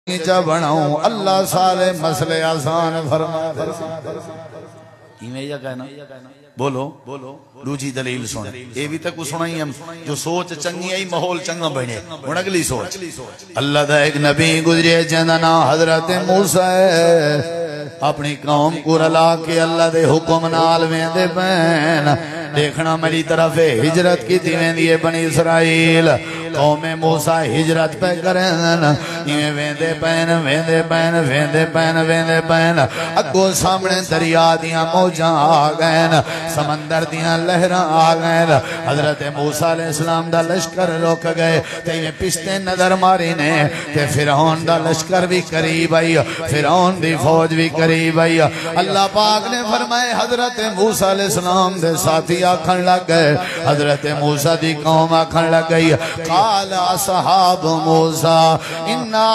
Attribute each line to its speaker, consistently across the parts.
Speaker 1: نیچا بناؤں اللہ سارے مسئلے آسان فرما دے ایمیں یا کہنا بولو دوجی دلیل سن یہ بھی تک سنائی ہم جو سوچ چنگی ہے محول چنگا بنے ان اگلی سوچ اللہ دا ایک نبی گزرے جندنا حضرت موسیٰ اپنی قوم کو رلا کے اللہ دے حکم نال ویندے پین دیکھنا میری طرف ہجرت کی تھی ویندی بنی اسرائیل قوم موسیٰ ہجرت پہ کریں یہ ویندے پین اگو سامنے دریا دیاں موجاں آ گئے سمندر دیاں لہراں آ گئے حضرت موسیٰ علیہ السلام دا لشکر روک گئے تے یہ پشتے نظر ماری نے تے فرعون دا لشکر بھی قریب آئی فرعون دی فوج بھی قریب آئی اللہ پاک نے فرمائے حضرت موسیٰ علیہ السلام دے ساتھی آکھن لگ گئے حضرت موسیٰ دی قوم آکھن لگ گئی قال اصحاب موسیٰ انا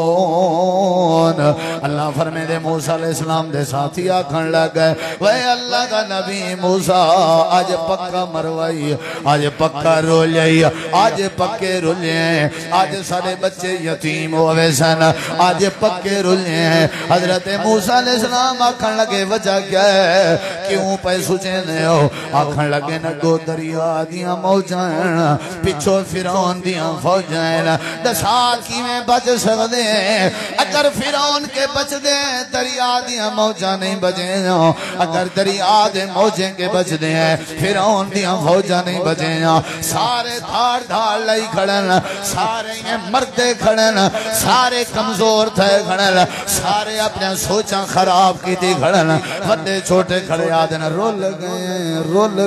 Speaker 1: لمدرکون اللہ فرمے دے موسیٰ علیہ السلام دے ساتھی آکھن لگ گئے وے اللہ کا نبی موسیٰ آج پکا مروائی آج پکا رولیائی آج پکے رولیں آج سارے بچے یتیم ہوئے سن آج پکے رولیں حضرت موسیٰ علیہ السلام آکھن لگے وجہ کیا ہے کیوں پہ سوچیں دے ہو آکھن لگے نگو دریا دیاں موجائن پچھو فرعون دیاں فوجائن دسال کی میں بچ سکتے ہیں اگر فرعون کے بچ دے دریا دیاں موجہ نہیں بچے ہیں اگر دریا دے موجیں کے بچ دے ہیں فرعون دیاں فوجہ نہیں بچے ہیں سارے دھار لئی کھڑن سارے یہ مردے کھڑن سارے کمزور تھے کھڑن سارے اپنے سوچاں خراب کی تھی کھڑن وڈے چھوٹے کھڑے آدن رول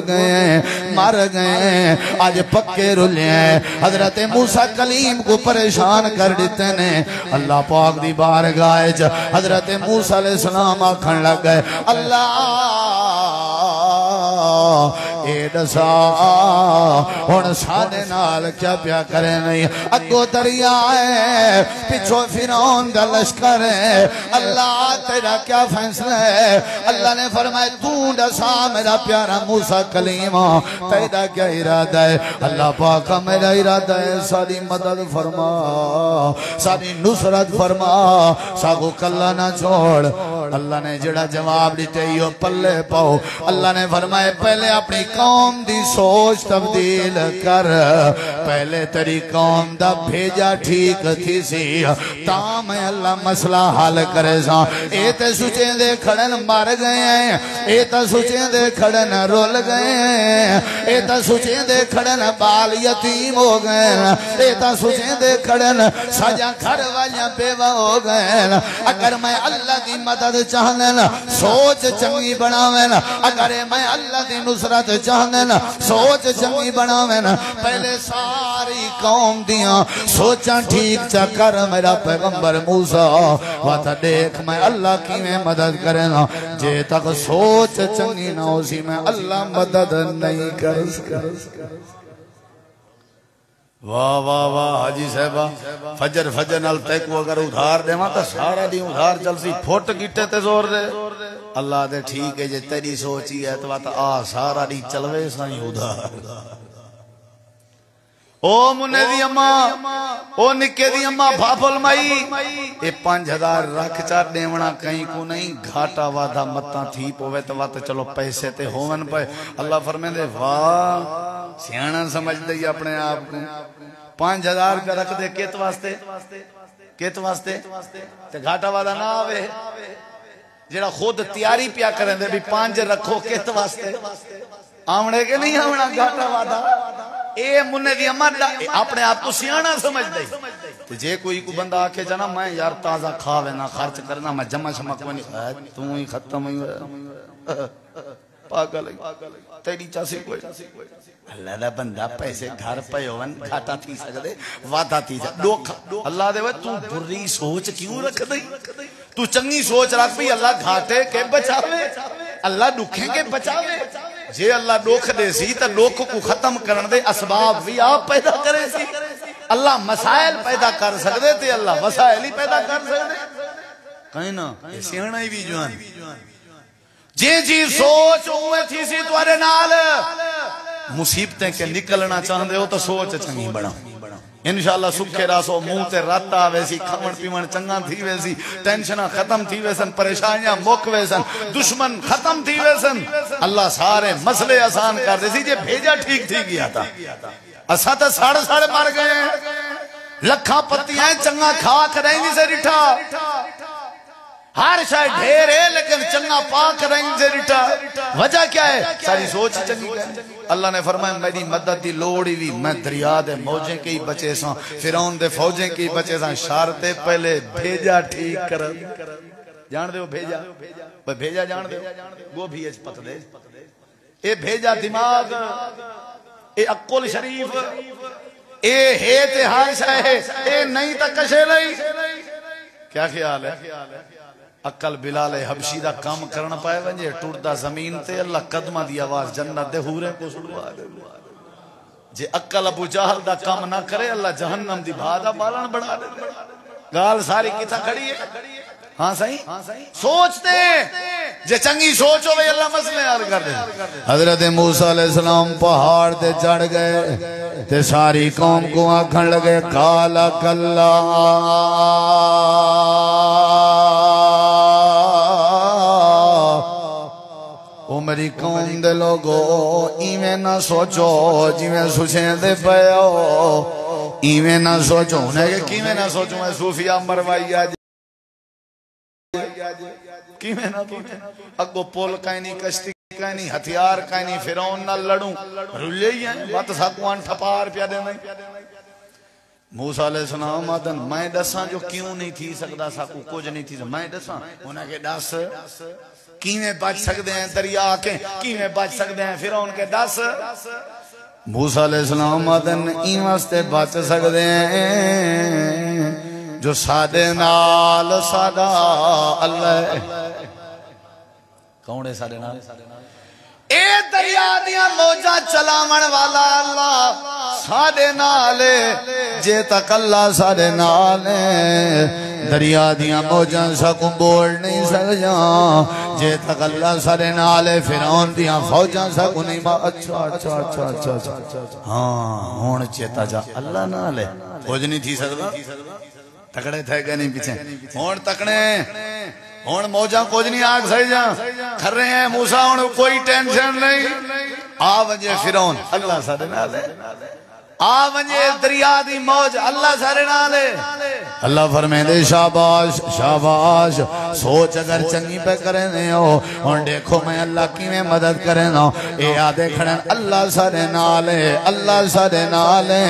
Speaker 1: گئے مر گئے آج پکے رولے ہیں حضرت موسیٰ کلیم کو پریشان کر دیتے ہیں اللہ پاک دی بارگاہ حضرت موسیٰ علیہ السلام آکھن لگ گئے اللہ اے دسا ہن سانے نال کیا پیا کرے نہیں اگو دریا ہے پچھو فرعون دا لشکر ہے اللہ تیرا کیا فیصلہ ہے اللہ نے فرمائے تو دسا میرا پیارا موسیٰ کلیم تیرا کیا ارادہ ہے اللہ پاک میرا ارادہ ہے ساری مدد فرما ساری نصرت فرما ساگو کلہ نہ چھوڑ اللہ نے جڑا جواب دیتے ہی پلے پاؤ اللہ نے فرمائے پہلے اپنی قوم دی سوچ تبدیل کر پہلے تیری قوم دا بھیجا ٹھیک تھی سی تام اللہ مسئلہ حل کرے سا اے تے سوچیں دے کھڑن مر گئے ہیں اے تے سوچیں دے کھڑن رول گئے ہیں اے تے سوچیں دے کھڑن بال یتیم ہو گئے ہیں اے تے سوچیں دے کھڑن سجا گھر والیاں بیوہ ہو گئے ہیں اگر میں اللہ دی مدد چاہنے سوچ چنگی بناویں اگر میں اللہ دی نصرت چاہنے سوچ چنگی بناویں پہلے ساری قوم دیاں سوچاں ٹھیک چکر میرا پیغمبر موسیٰ واتا دیکھ میں اللہ کی میں مدد کرے نا جے تک سوچ چنگی نہ اسی میں اللہ مدد نہیں کر واہ واہ واہ حاجی صاحبہ فجر نال تیک وہ اگر ادھار دے ماں تا سارا دی ادھار چلسی پھوٹ گیٹے تے زور دے اللہ دے ٹھیک ہے جے تیری سوچی ہے تو آ سارا دی چلوے سائیں ادھار او منے دی اماں او نکے دی اماں بھاپل مائی اے 5000 رکھ چار دیونا کہیں کو نہیں گھاٹا وعدہ متاں تھی پوے تو وات چلو پیسے تے ہوون پے اللہ فرمے دے واہ سیانا سمجھ دے اپنے آپ کو 5000 کا رکھ دے کیت واسطے تے گھاٹا وعدہ نہ آوے جڑا خود تیاری پیا کریں دے بھی 5 رکھو کیت واسطے آمنے کے نہیں آمنا گھاٹا وعدہ اے منہ دی امد اپنے آپ کو سیانا سمجھ دے تو جے کوئی کو بندہ آکے جانا میں یار تازہ کھاوے نہ خرچ کرنا میں جمع شمک ونی تم ہی ختم ہوئی پاگل تیری چاسی کوئی اللہ دا بندہ پیسے گھر پہ ہوون گھاٹا تھی سکتے وعدہ تھی سکتے اللہ دے وے تو بری سوچ کیوں رکھ دئی تو چنگی سوچ رکھ بھی اللہ گھاٹے کے بچاوے اللہ دکھیں کے بچاوے جے اللہ ڈوکھ دے سی تا ڈوکھ کو ختم کرن دے اسباب بھی آپ پیدا کرے سی اللہ مسائل پیدا کر سکتے تھے اللہ مسائل ہی پیدا کر سکتے کہیں نا سیانا ہی بھی جوان جی جی سوچ اوے تھی سی توارے نال مصیبتیں کے نکلنا چاہندے ہو تو سوچ چنگی بنا انشاءاللہ سکھے راسو منہ تے رات آوے سی کھمن پیمن چنگا تھی ویسی ٹینشنہ ختم تھی ویسن پریشانیاں موک ویسن دشمن ختم تھی ویسن اللہ سارے مسئلے آسان کر دے سی جے بھیجا ٹھیک تھی گیا تھا اسا تا ساڑھے مر گئے لکھا پتیاں چنگا کھا کر رہی سے رٹھا ہر شاید ڈھیر ہے لیکن چنگا پاک رنگ سے رٹھا وجہ کیا ہے ساری سوچ چنگی ہے اللہ نے فرمایا میری مدد دی لوڑی بھی میں دریا دے موجیں کی بچے ساں فرعون دے فوجیں کی بچے ساں شارتے پہلے بھیجا ٹھیک کر جان دے ہو بھیجا بھیجا جان دے ہو وہ بھی اچھ پت دے اے بھیجا دماغ اے عقل شریف اے ہے تے ہائشہ ہے اے نہیں تا کشے نہیں کیا خیال ہے عقل بلال حبشی دا کام کرنا پائے ونجے ٹوٹدا زمین تے اللہ قدمہ دی آواز جنت دے حورے کو سڑوا دے جے عقل ابو جہل دا کام نہ کرے اللہ جہنم دی بھادا بالان بڑھا دے گال ساری کتا کھڑی ہے ہاں صحیح سوچتے جے چنگی سوچ ہوئے اللہ مسئلے حل کر دے حضرت موسیٰ علیہ السلام پہاڑ دے چڑھ گئے تے ساری قوم کو آنکھن لگے کالا کلا او میری قوم دے لوگو ایویں نہ سوچو جیویں سوچیں دے پیو ایویں نہ سوچو انہیں کہ کیویں نہ سوچو میں صوفیہ مروائی آج کیویں نہ اگو پول کہیں نہیں کشتی کہیں نہیں ہتھیار کہیں نہیں فرعون نہ لڑوں رلے ہی ہیں بات ساکوان ٹھپار پیا دے نہیں موسیٰ علیہ السلام آدن میں دساں جو کیوں نہیں تھی سکتا ساکو کچھ نہیں تھی میں دساں انہیں کہ دس کیویں بچ سکتے ہیں دریا کے کیویں بچ سکتے ہیں فرعون کے دس موسیٰ علیہ السلام آدن این واسطے بچ سکتے ہیں جو سادے نال سادا اللہ کون ہے سادے نال اے دریا دیا موجہ چلاون والا اللہ سادے نالے جے تک اللہ سادے نالے دریا دیا موجہ سکوں بول نہیں سکجا جے تک اللہ سادے نالے فرعون دیا فوجہ سکوں نہیں اچھا ہاں ہون چیتا جا اللہ نالے فوج نہیں تھی سکتا تکڑے تھے گئے نہیں پیچھے ہون تکڑے ہون موجہ کچھ نہیں آگ سہی جا کر رہے ہیں موسیٰ ہون کوئی ٹینشن نہیں آوجے فرعون اللہ سارے نالے آوجے دریا دی موج اللہ سارے نالے اللہ فرمائے دے شاباش شاباش سوچ اگر چنگی پہ کریں دے ہو اور دیکھو میں اللہ کی میں مدد کریں نا اے آدھے کھڑیں اللہ سارے نالے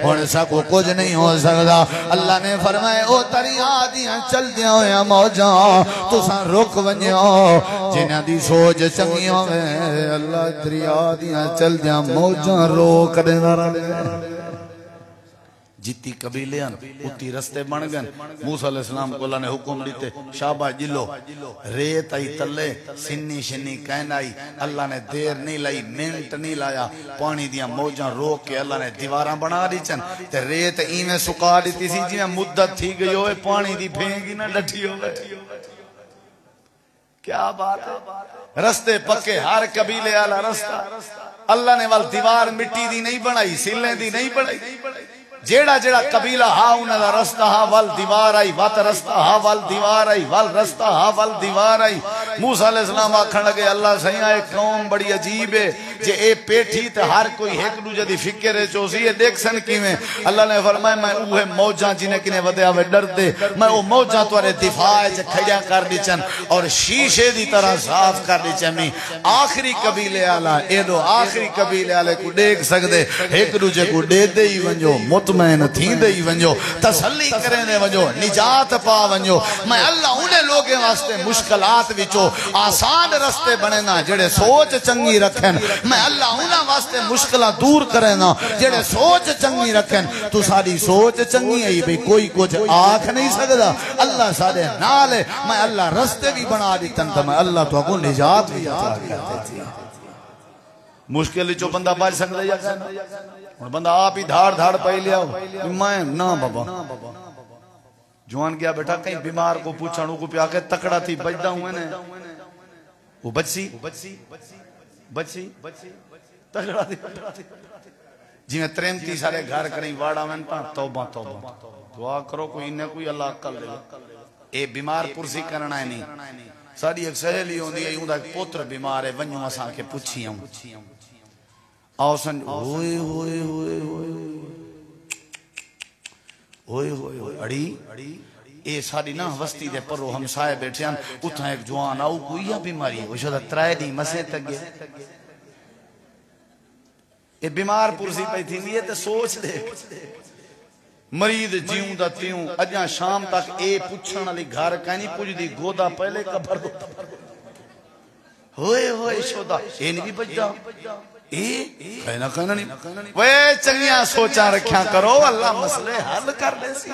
Speaker 1: اور سکو کچھ نہیں ہو سکتا اللہ نے فرمائے او دریا دیاں چل دیا ہویا موجاں تو سان رک ونجاں جنہ دی سوچ چنگی ہوئے اللہ دریا دیاں چل دیا موجاں روک دینا رہے جتی قبیلے اتی رستے بن گئن موسیٰ علیہ السلام کو اللہ نے حکم دیتے شابہ جلو ریت آئی تلے سنی شنی کہن آئی اللہ نے دیر نہیں لائی منٹ نہیں لایا پانی دیا موجاں روک کے اللہ نے دیواراں بنا دی چن تے ریت ایمیں سکا دیتی سی جی میں مدت تھی گئی ہوئے پانی دی پھینگی نہ ڈٹھی ہوئے کیا بات ہے رستے پکے ہر قبیلے آلہ رستہ اللہ نے وال دیوار مٹی دی نہیں بنائی سلیں دی نہیں بنائی جیڑا جیڑا قبیلہ ہاں انہا دا رستہ ہاں وال دیوار آئی وات رستہ ہاں وال دیوار آئی وال رستہ ہاں وال دیوار آئی موسیٰ علیہ السلام آکھن لگے اللہ سہیاں ایک قوم بڑی عجیب ہے جے اے پیٹھی تے ہر کوئی ایک دوجہ دی فکر ہے چوسی یہ دیکھ سن کی میں اللہ نے فرمایا میں اوہ موجاں جنہیں کنے ودے آوے ڈر دے میں او موجاں توارے دفاع چے کھڑیاں کر دی چن اور شیشے دی طرح صاف کر دی چمی آخری قبیلے آلہ اے دو آخری قبیلے آلے کو دیکھ سکتے ایک دوجہ کو دے دے ہی ونجو مطمئن تھی دے ہی ونجو تسلی کریں دے ونجو نجات پا ونجو میں اللہ انہیں لوگیں واسطے مشکلات وچو آسان رستے بنے نا جڑے سوچ چنگی رکھیں میں اللہ انہاں واسطے مشکلہ دور کرے نا جڑے سوچ چنگی رکھیں تو ساری سوچ چنگی ہے بھئی کوئی کچھ آنکھ نہیں سکتا اللہ سارے نالے میں اللہ رستے بھی بنا دیتن تو میں اللہ تو اگو نجات بھی عطا کرتے تھی مشکل جو بندہ بچ سکتا یا کہنا بندہ آپ ہی دھاڑ پائی لیا ہو میں نا بابا جوان گیا بیٹا کہیں بیمار کو پوچھانوں کو پیا کے تکڑا تھی بجدہ ہوئے نے وہ بچی تگڑا دی جی میں ترمتی سارے گھر کریں واڑا میں توبہ دعا کرو کوئی انہیں کوئی اللہ عقل لے اے بیمار پرسی کرنا ہے نہیں ساری ایک سہیلی ہوندی ہے یوں دا ایک پوتر بیمار ہے ونیوں اساں کے پوچھی ہوں آؤ سن ہوئے ہوئے ہوئے ہوئے ہوئے ہوئے اڑی اے ساری نا وستی دے پرو ہم سائے بیٹھے ہیں اتھا ایک جوان آؤ کوئی یا بیماری ہے وہ شدہ ترائے دی مسے تک گئے اے بیمار پرسی پہ تھی یہ تے سوچ دے مرید جیوں دا تیوں اجاں شام تک اے پوچھن علی گھر کہیں پوچھ دی گودا پہلے قبر دو ہوئے ہوئے شودا اے نہیں بھی بجدا کہنا نہیں وہ چنگیاں سوچاں رکھیاں کرو اللہ مسئلے حل کر دے سی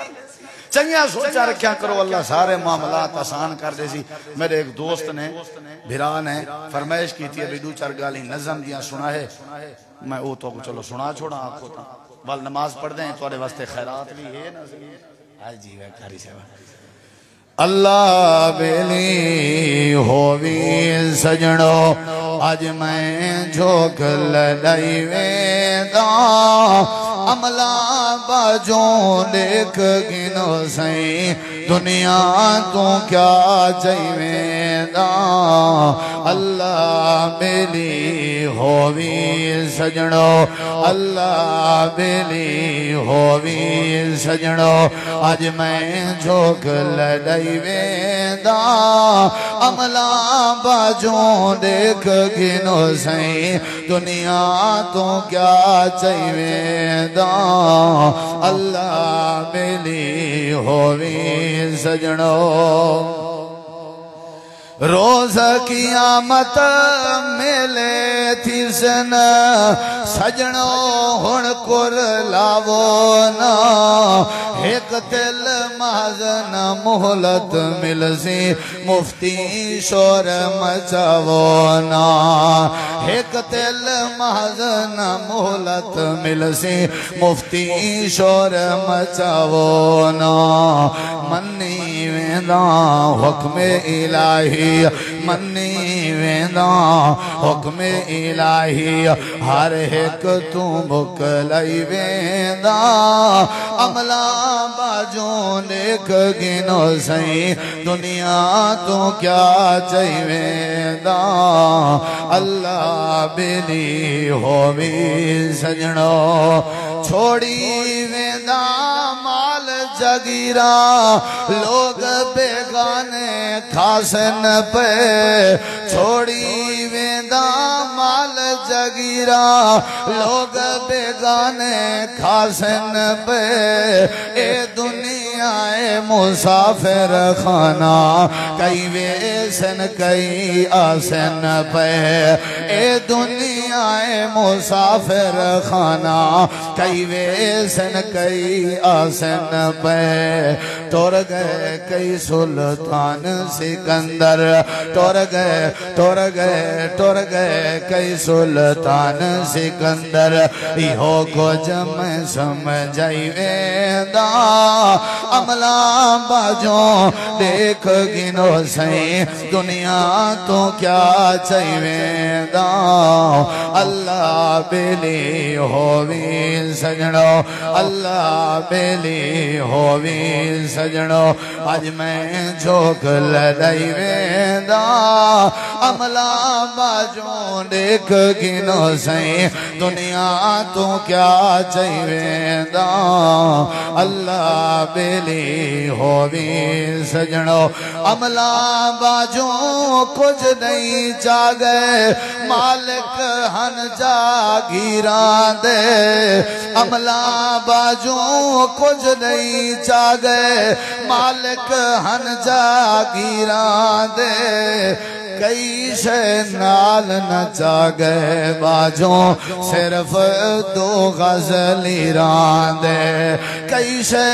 Speaker 1: چنگیاں سوچاں رکھیاں کرو اللہ سارے معاملات آسان کر دے سی میرے ایک دوست نے بھرا نے فرمائش کی تھی ابھی دو چار گالی نظم دیاں سنا ہے میں او تو چلو سنا چھوڑا آنکھوں تا وال نماز پڑھ دیں تو واسطے خیرات بھی ہے آج جی وہ کاری سے اللہ بیلی ہووی سجنو آج میں جھوک لڑائی ویدہ عملہ باجوں دیکھ گنو سائیں دنیا تو کیا چاہیے اللہ بیلی ہووی سجنو اللہ بیلی ہووی سجنو آج میں جھوک لڑائی ویدہ عملہ باجوں دیکھ گنو سائیں دنیا تو کیا چاہیے اللہ بیلی ہووی سجنو روز قیامت میلے تھی سن سجنو ہن کر لاو نا ایک تل مازن محلت مل سی مفتی شور مچاو نا ایک تل مازن محلت مل سی مفتی شور مچاو نا منی ویندہ حکم الہی منی ویندہ حکم الہی ہر ایک تو بکلائی ویندہ عملہ باجوں دیکھ گنو سائیں دنیا تو کیا چاہیے ویندہ اللہ بیلی ہووی سجنو چھوڑی ویندہ مال جگیرہ لوگ بیگانے کھاسن پہ چھوڑی ویندہ مال جگیرہ لوگ بیگانے کھاسن پہ اے دنیا اے مسافر خانہ کئی ویسن کئی آسن پہ اے دنیا اے مسافر خانہ کئی ویسن کئی آسن پہ ٹور گئے کئی سلطان سکندر ٹور گئے کئی سلطان سکندر یہو کو جمع سمجھائی ویندہ عملہ باجوں دیکھ گنو سائیں دنیا تو کیا چاہیے ویندہ اللہ بیلی ہووی سجنو اللہ بیلی ہووی سجنو آج میں جھوک لڑائی ویندہ عملہ باجوں دیکھ گنو سائیں دنیا تو کیا چاہیے ویندہ اللہ بیلی ہووی سجنو عملہ باجوں کچھ نہیں جاگے مالک ہن جاگیران دے عملہ باجوں کچھ نہیں جاگے مالک ہن جاگیران دے کئی شے نال نہ جاگے باجوں صرف دو غزلی راندے کئی شے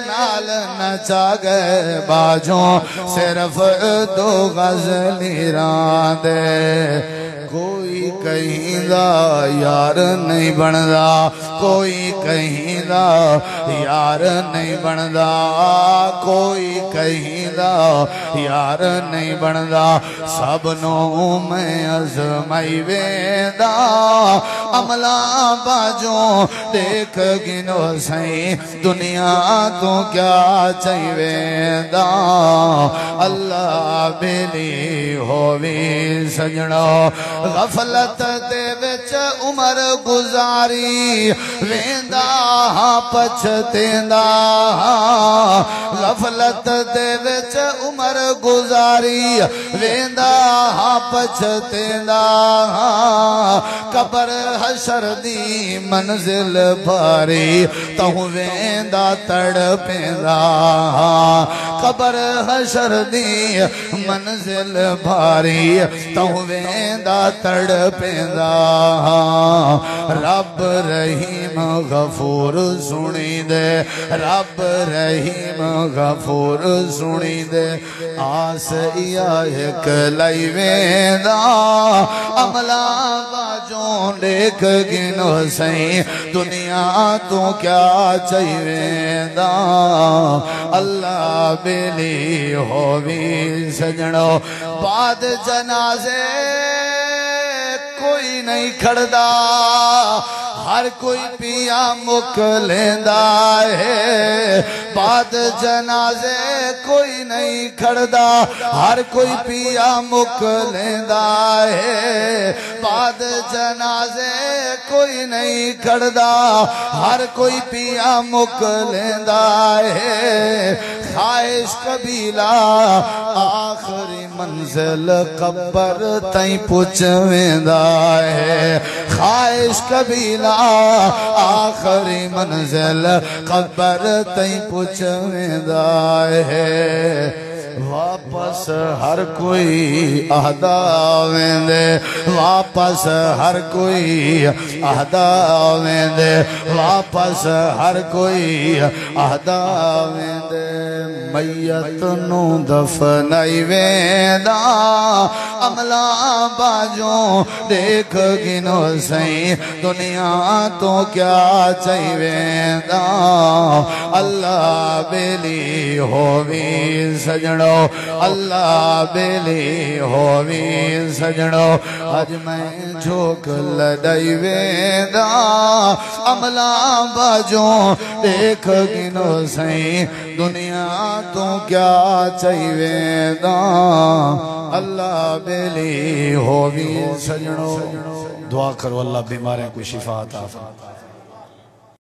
Speaker 1: نال نہ جاگے باجوں صرف دو غزلی راندے کوئی کہیں دا یار نہیں بندا کوئی کہیں دا یار نہیں بندا کوئی کہیں دا یار نہیں بندا سب نو میں ازمائی ویندا عملہ باجوں دیکھ گنو سائیں دنیا تو کیا چاہی ویندا اللہ بیلی ہووی سجنو غفلت دے وچ عمر گزاری ویندا پچھتیندا غفلت دے وچ عمر گزاری ویندا پچھتیندا قبر حشر دی منزل بھاری تہوں ویندا تڑپیندا قبر حشر دی منزل بھاری تہوں ویندا تڑپیندا رب رحیم غفور سنی دے رب رحیم غفور سنی دے آس ایک لائی ویندا عملہ باجوں دیکھ گنو سائیں دنیا تو کیا چاہی ویندا اللہ بیلی ہووی سجنو بعد جنازے کوئی نہیں کھڑدا ہر کوئی پیا مک لیندا ہے بعد جنازے کوئی نہیں کھڑدا ہر کوئی پیا مک لیندا ہے بعد جنازے کوئی نہیں کھڑدا ہر کوئی پیا مک لیندا ہے خواہش قبیلہ آخری منزل قبر تائیں پوچھویندا ہے خواہش قبیلہ آخری منزل قبر تائیں پوچھویندا ہے واپس ہر کوئی عہدہ ویندے واپس ہر کوئی عہدہ ویندے واپس ہر کوئی عہدہ ویندے میت نو دفنائی ویندا عملہ باجوں دیکھ گنو سائیں دنیا تو کیا چاہی ویندا اللہ بیلی ہووی سجنو اللہ بیلی ہووی سجنو اج میں جھوک لڑائی ویندا عملہ باجوں دیکھ گنو سائیں دنیا تو کیا چاہی ویندا اللہ بیلی ہووی سجنو دعا کرو اللہ بیماریں کو شفا عطا فرمائے